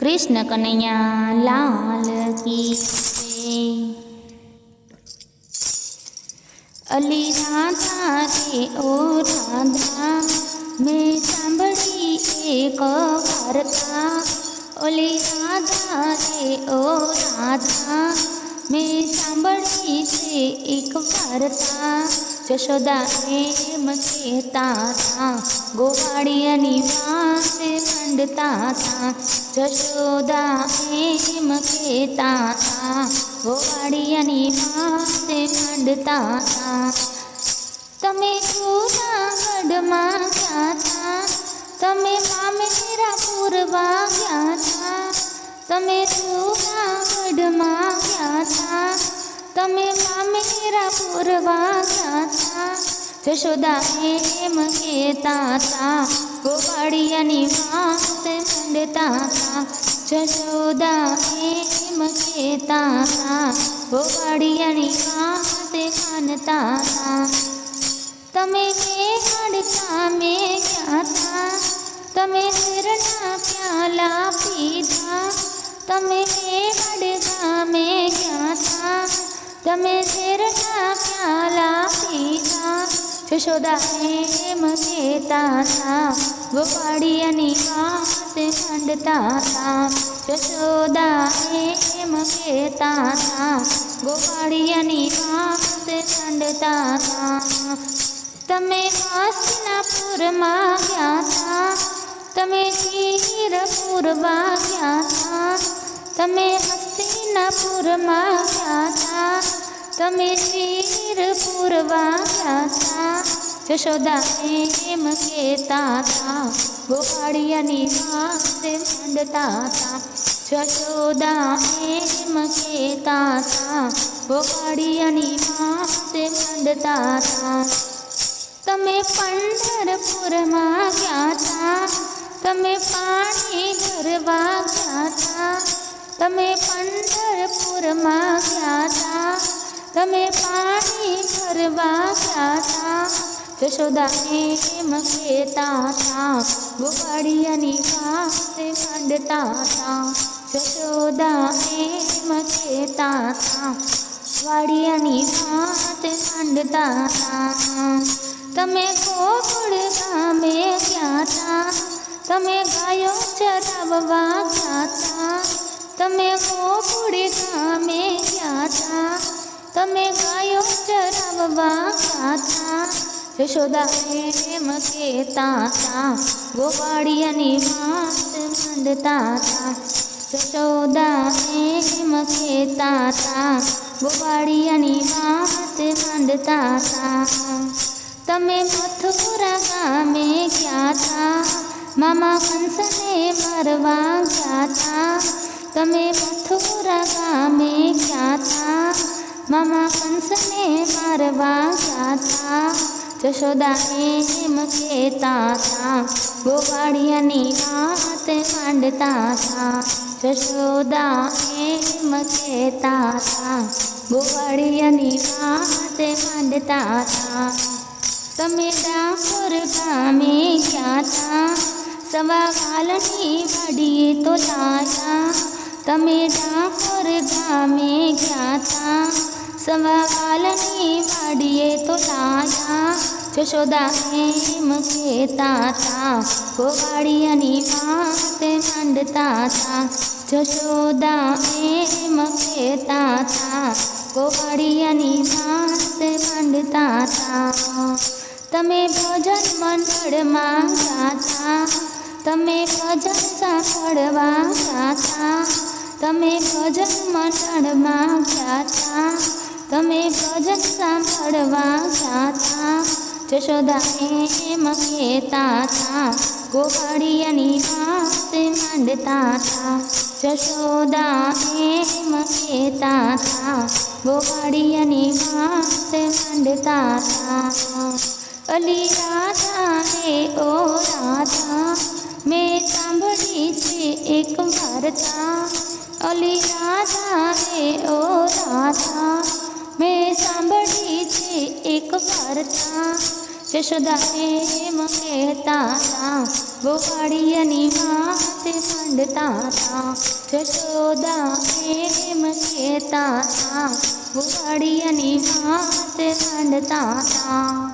कृष्ण कन्हैया लाल की जय। अली राधा रे ओ राधा मैं सांभळी एक वार्ता। अली राधा रे ओ राधा मैं सांभळी से एक वार्ता। जशोदा एम कहेता था गोवाड़ियानी वासे मंडता था। जशोदा एम कहेता था गोवाड़ियानी वासे मंडता था। तमे जूनागढ़मां गया था, तमे मामेरापुर गया था। तमे जूनागढ़मां गया था, तमे मामेरापुर गया था। जशोदा एम कहेता था गोवाड़ियानी वासे मंडता था। जशोदा एम कहेता था गोवाड़ियानी वासे मानता था। तमे मेहड़ता में क्या था, तमे हिरना प्याला पीधा। तमे मेहड़ता में क्या था, तमे हिरना प्याला पीधा। जशोदा एम कहेता था गोवाड़ियानी वासे मंडता था। जशोदा एम कहेता था गोवाड़ियानी वासे मंडता था। तमे हस्तिनापुर मां गया था, तमे वीरपुर गया था। तमे हस्तिनापुर मां गया था, तमे वीरपुर गया था। जशोदा एम कहेता था गोवाड़ियानी वासे मंडता था। जशोदा एम कहेता था गोवाड़ियानी वासे मंडता था। तमे पंढरपुर मां गया था, तमे पाणीघर गया था। तमे पंढरपुर मां गया था, तमे पाणीघर गया था। जशोदा एम कहेता था गोवाड़ियानी वासे मंडता था। जशोदा एम कहेता था गोवाड़ियानी वासे मंडता था। तमे गोकुल गामे गया था, तमे गायो चराववा गया था। तमे गोकुल गामे गया था, तमे गायो चराववा गया था। जशोदा एम कहेता था गोवाड़ियानी वासे मंडता था। जशोदा एम कहेता था गोवाड़ियानी वासे मंडता था। तमे मथुरा गामे गया था, मामा कंस ने मरवा गया था। तमे मथुरा गामे गया था, मामा कंस ने मरवा गया था। जशोदा एम कहेता था गोवाड़ियानी वासे मंडता था। जशोदा एम कहेता था गोवाड़ियानी वासे मंडता था। तमे डाकोर गामे गया था, सवा वालनी वाड़िए तो लाया। तमे डाकोर गामे गया था, सवा वालनी वाड़िए तो लाया। जशोदा एम कहेता था गोवाड़ियानी वासे मंडता था। जशोदा एम कहेता था गोवाड़ियानी वासे मंडता था। तमे भजन मंडल मां गया था, तमे भजन सांभळवा गया था। तमे भजन मंडल मां गया था, तमे भजन सांभळवा गया था। जशोदा एम कहेता था गोवाड़ियानी वासे मंडता था। जशोदा एम कहेता था गोवाड़ियानी वासे मंडता था। अली राधा रे ओ राधा मैं सांभळी छे एक वार्ता। अली राधा रे ओ राधा मैं सांभळी छे एक वार्ता। જશોદા એમ કહેતા હતા, ગોવાળિયાની વાતે માંડતા હતા. જશોદા એમ કહેતા હતા, ગોવાળિયાની વાતે માંડતા હતા.